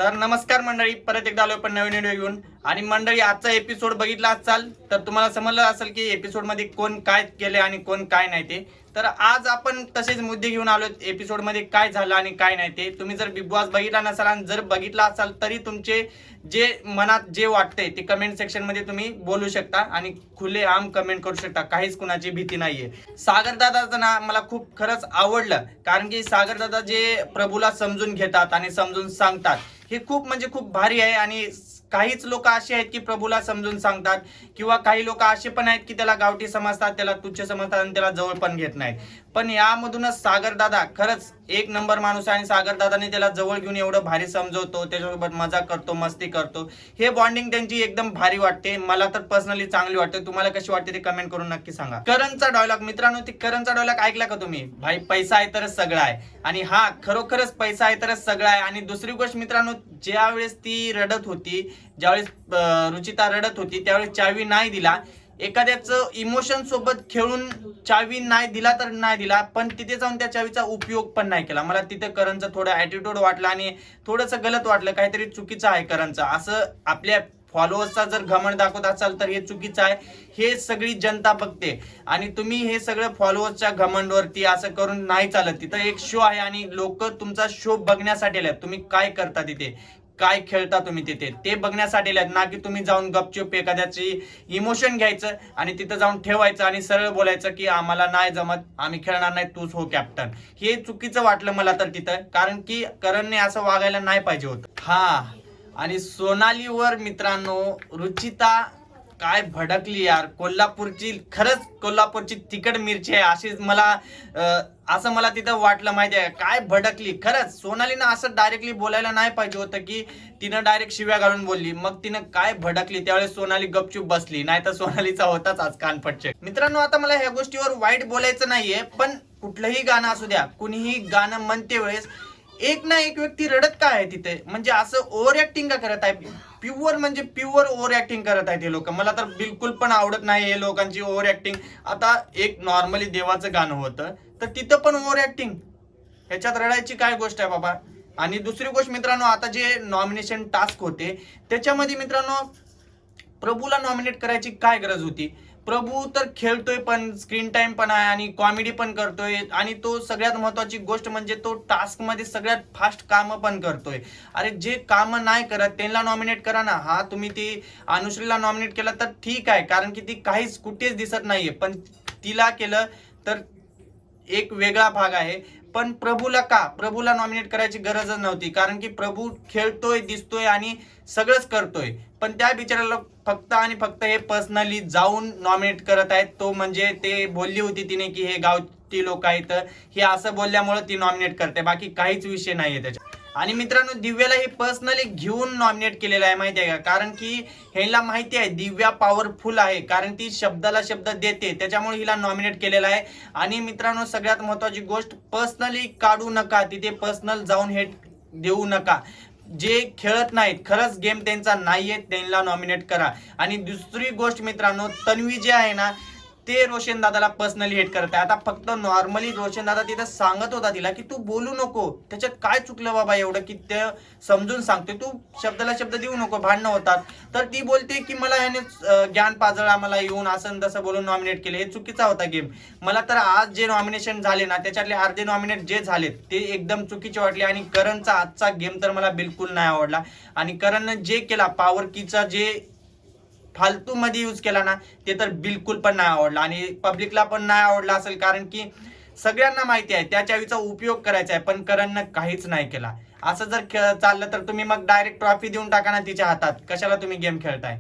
तर नमस्कार मंडळी, परत एकदा आलोय पण नवीन व्हिडिओ घेऊन. आणि मंडळी, आजचा एपिसोड बघितला असाल तर तुम्हाला समजलं असेल की एपिसोड मध्ये कोण काय केले आणि कोण काय नाही ते. तर आज आपण तसेच मुद्दे घेऊन आलो. एपिसोड मध्ये काय झालं आणि काय नाही ते तुम्ही जर बिग बॉस बघितला नसाल आणि जर बघितला असाल तरी तुमचे जे मनात जे वाटतंय ते कमेंट सेक्शन मध्ये तुम्ही बोलू शकता आणि खुलेआम कमेंट करू शकता. काहीच कुणाची भीती नाहीये. सागर दादाचं ना मला खूप खरंच आवडलं, कारण की सागर दादा जे प्रभूला समजून घेतात आणि समजून सांगतात हे खूप म्हणजे खूप भारी आहे. आणि काहीच लोक असे आहेत की प्रभूला समजून सांगतात, किंवा काही लोक असे पण आहेत की त्याला गावठी समजतात, त्याला तुच्छ समजतात आणि त्याला जवळ पण घेत नाहीत. पण यामधूनच सागर दादा खरंच एक नंबर माणूस आहे आणि सागर दादाने त्याला जवळ घेऊन एवढं भारी समजवतो, त्याच्यासोबत मजा करतो, मस्ती करतो. हे बॉन्डिंग त्यांची एकदम भारी वाटते. मला तर पर्सनली चांगली वाटते. तुम्हाला कशी वाटते ते कमेंट करून नक्की सांगा. करणचा डायलॉग मित्रांनो, ती करणचा डायलॉग ऐकला का तुम्ही? भाई पैसा आहे तरच सगळं आहे. आणि हा खरोखरच पैसा आहे तरच सगळं आहे. आणि दुसरी गोष्ट मित्रांनो, ज्यावेळेस ती रडत होती, ज्यावेळेस रुचिता रडत होती त्यावेळेस चावी नाही दिला. एखाद्याचं इमोशन सोबत खेळून चावी नाही दिला तर नाही दिला, पण तिथे जाऊन त्या चावीचा उपयोग पण नाही केला. मला तिथे करणचं थोडं ऍटिट्यूड वाटलं आणि थोडंसं गलत वाटलं. काहीतरी चुकीचं आहे करणचं. असं आपल्या फॉलोअर्सचा जर घमंड दाखवत असाल तर हे चुकीचं आहे. हे सगळी जनता बघते आणि तुम्ही हे सगळं फॉलोअर्सच्या घमंडवरती असं करून नाही चालत. तिथं एक शो आहे आणि लोक तुमचा शो बघण्यासाठी आलेत. तुम्ही काय करता तिथे, काय खेळता तुम्ही तिथे, ते बघण्यासाठी आलेत ना की तुम्ही जाऊन गपचूप एखाद्याची इमोशन घ्यायचं आणि तिथं जाऊन ठेवायचं आणि सरळ बोलायचं की आम्हाला नाही जमत, आम्ही खेळणार नाही, तूच हो कॅप्टन. हे चुकीचं वाटलं मला तर तिथं, कारण की करणने असं वागायला नाही पाहिजे होतं. हा, आणि सोनालीवर मित्रांनो रुचिता काय भडकली यार. कोल्हापूरची, खरंच कोल्हापूरची तिखट मिरची आहे अशीच मला असं मला तिथं वाटलं. माहिती आहे काय भडकली खरंच. सोनालीनं असं डायरेक्टली बोलायला नाही पाहिजे होतं की तिनं डायरेक्ट शिव्या घालून बोलली. मग तिनं काय भडकली त्यावेळेस सोनाली गपचूप बसली, नाही तर सोनालीचा होताच आज कानफटचे. मित्रांनो, आता मला ह्या गोष्टीवर वाईट बोलायचं नाहीये, पण कुठलंही गाणं असू द्या, कुणीही गाणं म्हणते वेळेस एक ना एक व्यक्ती रडत का आहे तिथे? म्हणजे असं ओव्हर ऍक्टिंग का करत आहे? प्युअर म्हणजे प्युअर ओव्हर ऍक्टिंग करत आहेत हे लोक. मला तर बिलकुल पण आवडत नाही हे लोकांची ओव्हर ऍक्टिंग. आता एक नॉर्मली देवाचं गाणं होतं तर तिथं पण ओव्हर ऍक्टिंग, ह्याच्यात रडायची काय गोष्ट आहे बाबा? आणि दुसरी गोष्ट मित्रांनो, आता जे नॉमिनेशन टास्क होते त्याच्यामध्ये मित्रांनो प्रभूला नॉमिनेट करायची काय गरज होती? प्रभू तर खेळतोय पण, स्क्रीन टाइम पण आहे आणि कॉमेडी पण करतोय, आणि तो सगळ्यात महत्वाची गोष्ट म्हणजे तो टास्क मध्ये सगळ्यात फास्ट कामं पण करतोय. अरे जे कामं नाही करत त्यांना नॉमिनेट करा ना. हा, तुम्ही ती अनुश्रीला नॉमिनेट केलं तर ठीक आहे, कारण की ती काहीच कुठेच दिसत नाहीये, पण तिला केलं तर एक वेगळा भाग आहे. पण प्रभूला का? प्रभूला नॉमिनेट करायची गरजच नव्हती, कारण की प्रभू खेळतोय, दिसतोय आणि सगळंच करतोय. पण त्या बिचाराला फक्त आणि फक्त हे पर्सनली जाऊन नॉमिनेट करत आहेत. तो म्हणजे ते बोलली होती तिने की हे गावठी लोक आहेत, हे असं बोलल्यामुळे ती नॉमिनेट करते, बाकी काहीच विषय नाहीये त्याच्यात. आणि मित्रांनो, दिव्याला हे पर्सनली घेऊन नॉमिनेट केलेलं आहे. माहिती आहे का? कारण की ह्याला माहिती आहे दिव्या पॉवरफुल आहे, कारण ती शब्दाला शब्द देते, त्याच्यामुळे हिला नॉमिनेट केलेलं आहे. आणि मित्रांनो, सगळ्यात महत्वाची गोष्ट, पर्सनली काढू नका तिथे, पर्सनल जाऊन हेट देऊ नका. जे खेळत नाहीत, खरंच गेम त्यांचा नाहीये, त्यांना नॉमिनेट करा. आणि दुसरी गोष्ट मित्रांनो, तन्वी जे आहे ना ते रोशन दादाला पर्सनली हेट करत आहे. आता फक्त नॉर्मली रोशन दादा तिथं सांगत होता तिला की तू बोलू नको, त्याच्यात काय चुकलं बाबा एवढं की ते समजून सांगते, तू शब्दाला शब्द देऊ नको, भांडणं होतात. तर ती बोलते की मला याने ज्ञान पाजळा, मला येऊन असं तसं बोलून नॉमिनेट केले, हे चुकीचा होता गेम. मला तर आज जे नॉमिनेशन झाले ना त्याच्यातले अर्धे नॉमिनेट जे झाले ते एकदम चुकीचे वाटले. आणि करणचा आजचा गेम तर मला बिलकुल नाही आवडला. आणि करणनं जे केला, पॉवर कीचा जे फालतू मध्ये यूज केला ना, ते तर बिलकुल पण नाही आवडला. आणि पब्लिकला पण नाही आवडला असेल, कारण की सगळ्यांना माहिती आहे त्या चावीचा उपयोग करायचा आहे, पण करणनं काहीच नाही केला. असं जर चाललं तर तुम्ही मग डायरेक्ट ट्रॉफी देऊन टाका ना तिच्या हातात. कशाला तुम्ही गेम खेळताय?